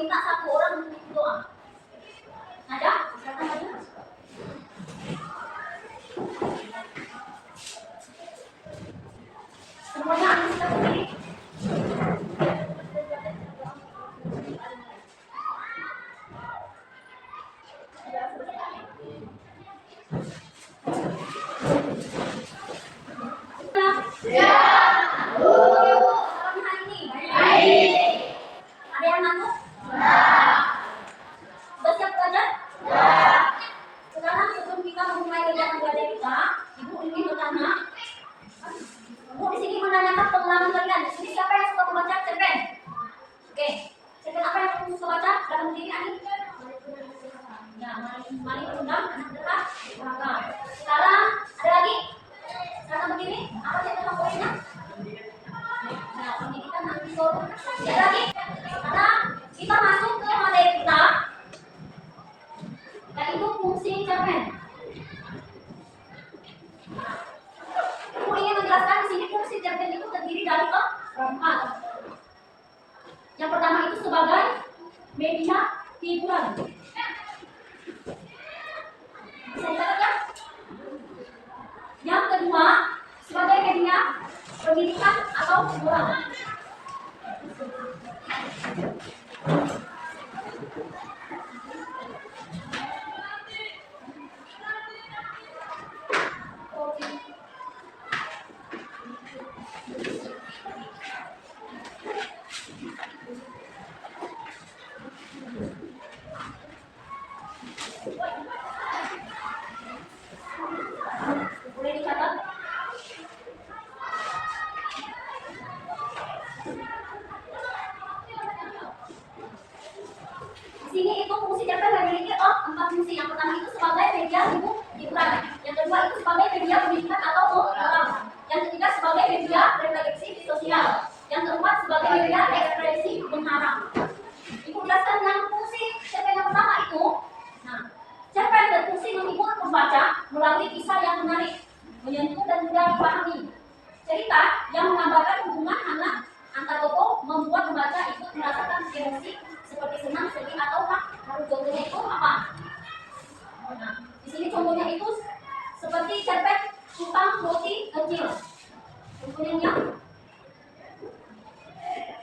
meminta satu orang untuk doa. Ada? Silakan maju. Semuanya harus kita berdiri. Yang pertama itu sebagai media hiburan. Bisa dicatat ya? Yang kedua sebagai media pendidikan atau moral. Boleh dicatat? Di sini itu fungsi cerpen memiliki 4 fungsi. Yang pertama itu sebagai media hiburan. Yang kedua itu sebagai media pendidikan atau moral. Yang ketiga sebagai media refleksi sosial. Yang keempat sebagai media ekspresi mengharap. Ibu jelaskan yang fungsi cerpen yang pertama itu. Nah, cerpen berfungsi menghibur pembaca melalui kisah yang menarik, menyentuh dan mudah dipahami. Cerita yang menggambarkan hubungan anak antar tokoh membuat pembaca ikut merasakan emosi seperti senang, sedih atau haru. Contohnya itu apa? Nah, di sini contohnya itu seperti cerpen Tukang Roti Kecil. Contohnya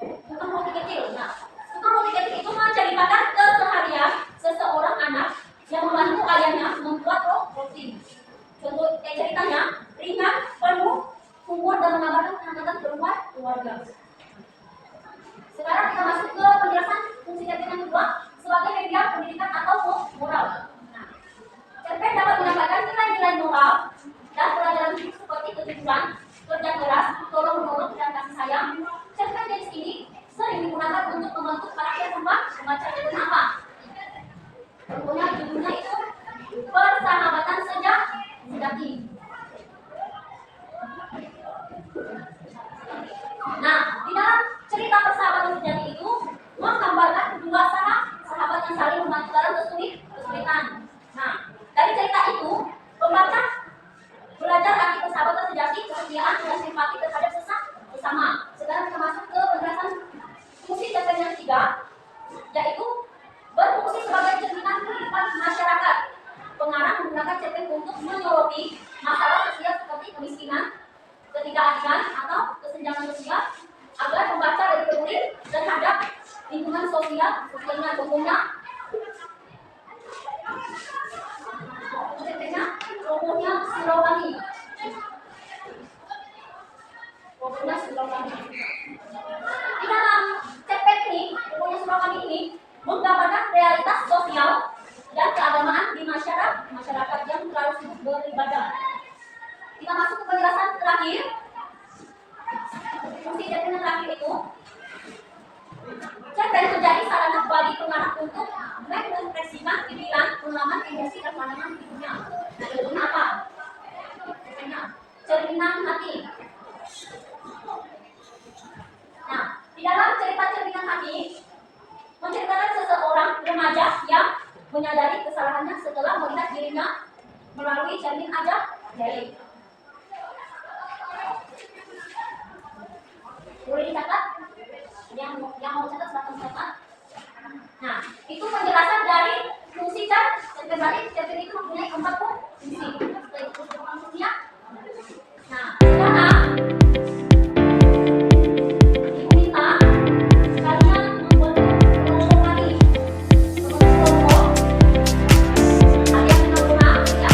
Tukang Roti Kecil. Nah, Tukang Roti Kecil itu menceritakan keseharian seseorang anak yang membantu ayahnya membuat roti. Contoh ceritanya ringan, penuh humor dan menambahkan kehangatan keluarga. Sekarang kita masuk ke penjelasan fungsi cerpen yang kedua sebagai media pendidikan atau moral. Nah, cerpen dapat menyampaikan nilai-nilai moral dan pelajaran hidup seperti kejujuran, kerja keras, tolong menolong dan kasih sayang. Cerpen jenis ini sering digunakan untuk membentuk karakter pembaca. Dengan apa? Contohnya judulnya itu Persahabatan Sejati. Nah, di dalam cerita Persahabatan Sejati itu menggambarkan dua sahabat yang saling membantu dalam kesulitan. Nah, dari cerita itu pembaca belajar arti persahabatan sejati, kesetiaan dan simpati terhadap sesama. Sekarang kita masuk ke penjelasan fungsi cerpen yang ketiga, yaitu berfungsi sebagai cerminan kehidupan masyarakat. Pengarang menggunakan cerpen untuk menyoroti masalah sosial seperti kemiskinan, ketidakadilan atau kesenjangan sosial agar pembaca lebih peduli terhadap lingkungan sosialnya. Contohnya cerpennya Robohnya Surau Kami. Di dalam cerpen ini, Robohnya Surau Kami ini menggambarkan realitas sosial dan keagamaan di masyarakat yang terlalu sibuk beribadah. Kita masuk ke penjelasan terakhir. Fungsi cerpen yang terakhir itu, cerpen menjadi sarana bagi pengarang untuk mengekspresikan pikiran, pengalaman, emosi dan pandangan hidupnya. Nah, contohnya apa? Cerminan hati. Nah, di dalam cerita cerminan hati menceritakan seseorang remaja yang menyadari kesalahannya setelah melihat dirinya melalui cermin ajaib. Boleh dicatat? Yang mau catat silahkan catat. Itu penjelasan dari fungsi dan kembali cerpen itu mempunyai 4 fungsi. Setelah itu fungsinya. Nah, sekarang ibu minta kalian membuat kelompok lagi. Membentuk kelompok. Ada yang kenal orang, ya.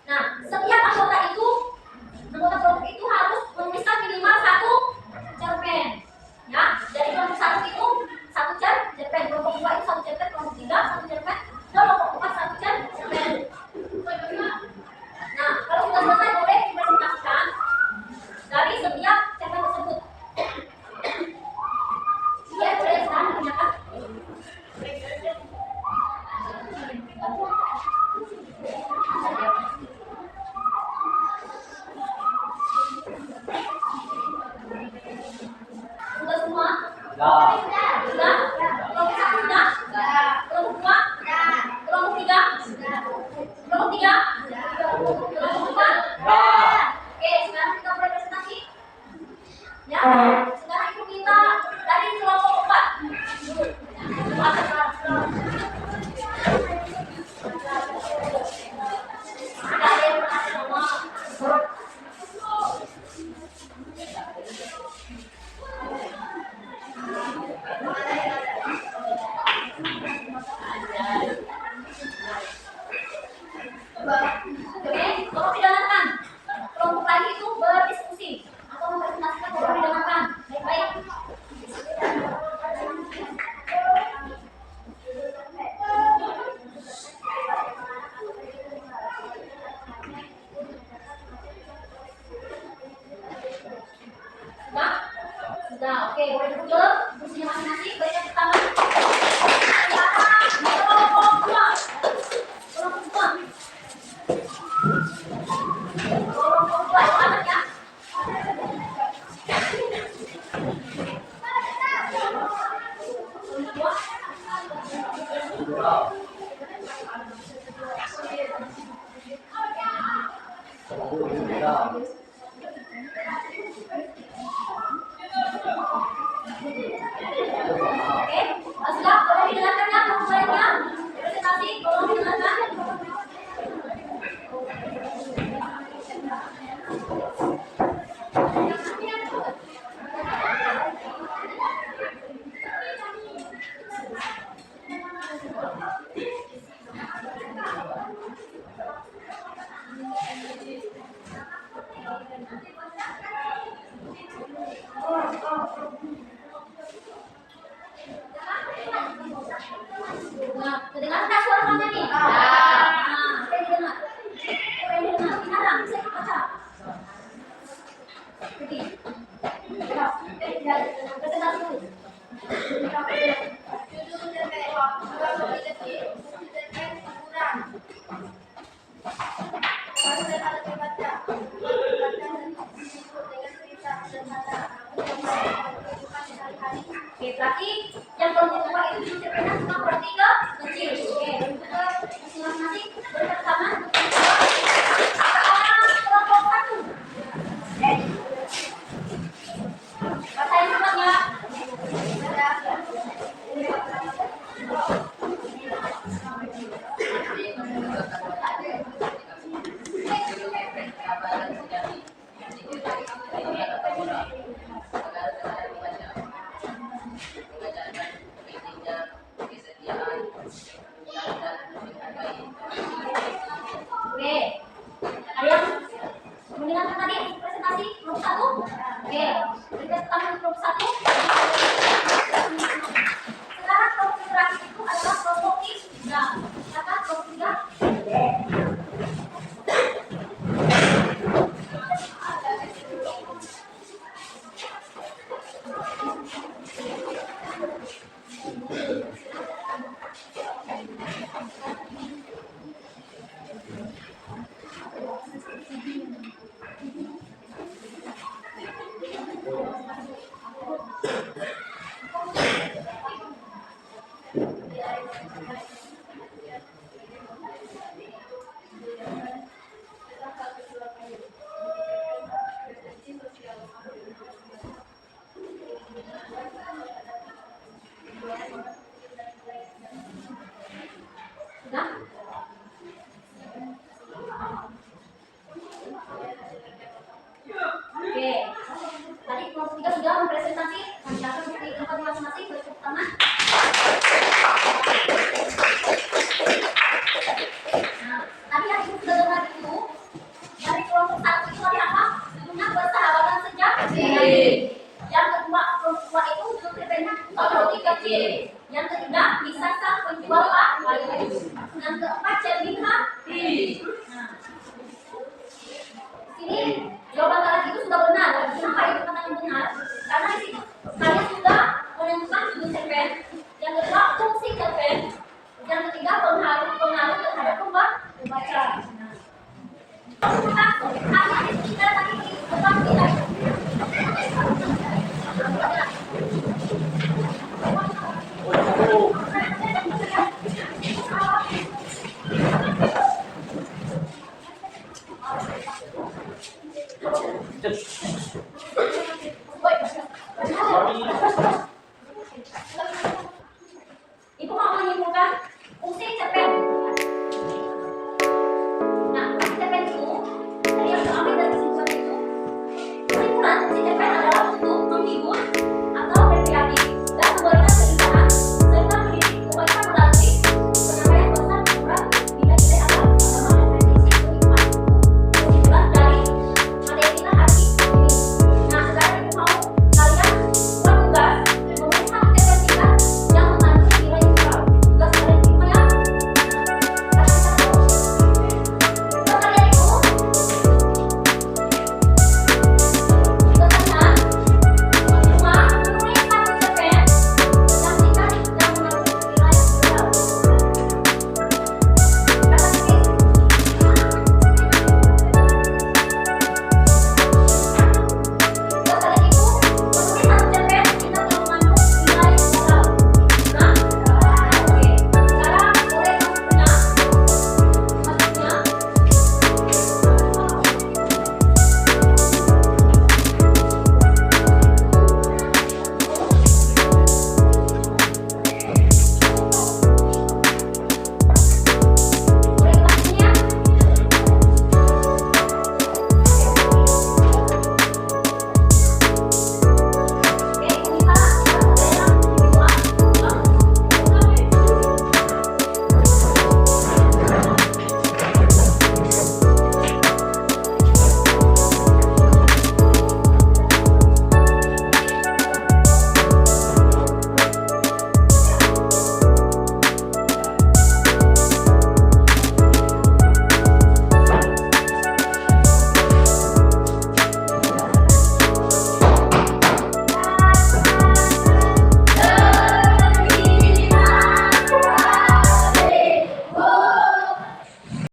Nah, setiap anggota itu, anggota kelompok itu harus menuliskan minimal 1 cerpen. Ya, dari kelompok 1 itu 1 cerpen, kelompok 2 itu 1 cerpen, kelompok 3 1 cerpen, kelompok 4 1 cerpen. Nah, kalau sudah selesai boleh dipresentasikan dari setiap cerpen tersebut. Ya, boleh sekarang dinyatakan. Sudah semua? Sudah? Kelompok 1 sudah? Kelompok 2? Kelompok 3? Kelompok 3? Kelompok 4? Oke, sekarang kita mulai presentasi. Ya, sekarang ibu minta dari kelompok 4. Ada yang berhasil nama. Oke, tolong didengarkan. Kelompok lagi itu berdiskusi atau mempresentasikan, tolong didengarkan. Baik-baik. Sudah? Sudah, oke. Boleh duduk dulu. Kursinya masing-masing. Baik, yang pertama. Kelompok 2. Kelompok 2. Kelompok 2 itu anak ya. Oke, sudah boleh didengarkan ya pembahasannya. Presentasi tolong didengarkan. Nah, kedengaran suara kalian nih? Nah, oke didengar. Oke didengar. Sekarang saya baca. Oke. Ya, presentasi dulu. Oke, berarti yang kelompok 2 itu cerpennya cuma berarti kecil. Oke, masing-masing berkat tangan. Kelompok 1 Oke. Ada yang mendengarkan tadi presentasi kelompok satu? Oke. Kita pertama kelompok satu. Sekarang kelompok terakhir itu adalah kelompok tiga. Silakan kelompok tiga. Sudah? Oke. Tadi kelompok tiga sudah mempresentasi menjelaskan seperti tempat masing-masing. Kelompok pertama. Nah, tadi yang ibu sudah dengar itu dari kelompok satu itu tadi apa? Judulnya persahabatan sejati. Yang kedua kelompok dua itu judul cerpennya teknologi kecil. Yang ketiga bisa sang penjual payu. Yang keempat cermin hati. Nah, ini jawaban kalian itu sudah benar. Kenapa itu kata yang benar? Karena di situ kalian sudah menentukan judul cerpen,